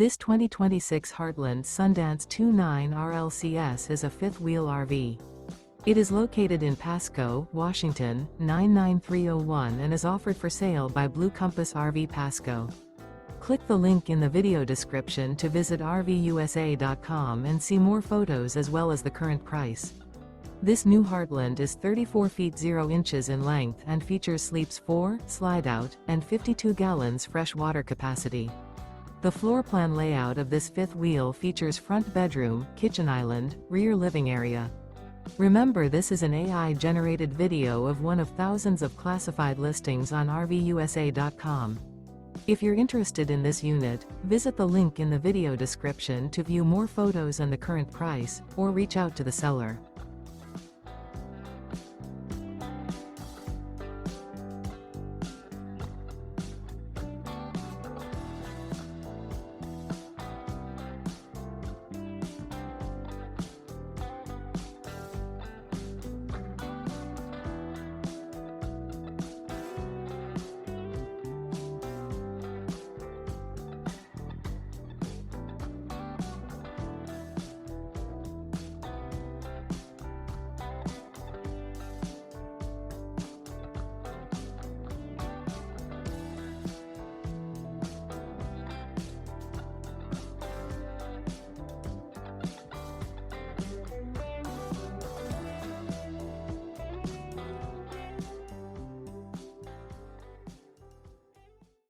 This 2026 Heartland Sundance 29 RLCS is a fifth-wheel RV. It is located in Pasco, Washington, 99301 and is offered for sale by Blue Compass RV Pasco. Click the link in the video description to visit RVUSA.com and see more photos as well as the current price. This new Heartland is 34 feet 0 inches in length and features sleeps 4, Slideout, and 52 gallons fresh water capacity. The floor plan layout of this fifth wheel features front bedroom, kitchen island, rear living area. Remember, this is an AI-generated video of one of thousands of classified listings on RVUSA.com. If you're interested in this unit, visit the link in the video description to view more photos and the current price, or reach out to the seller.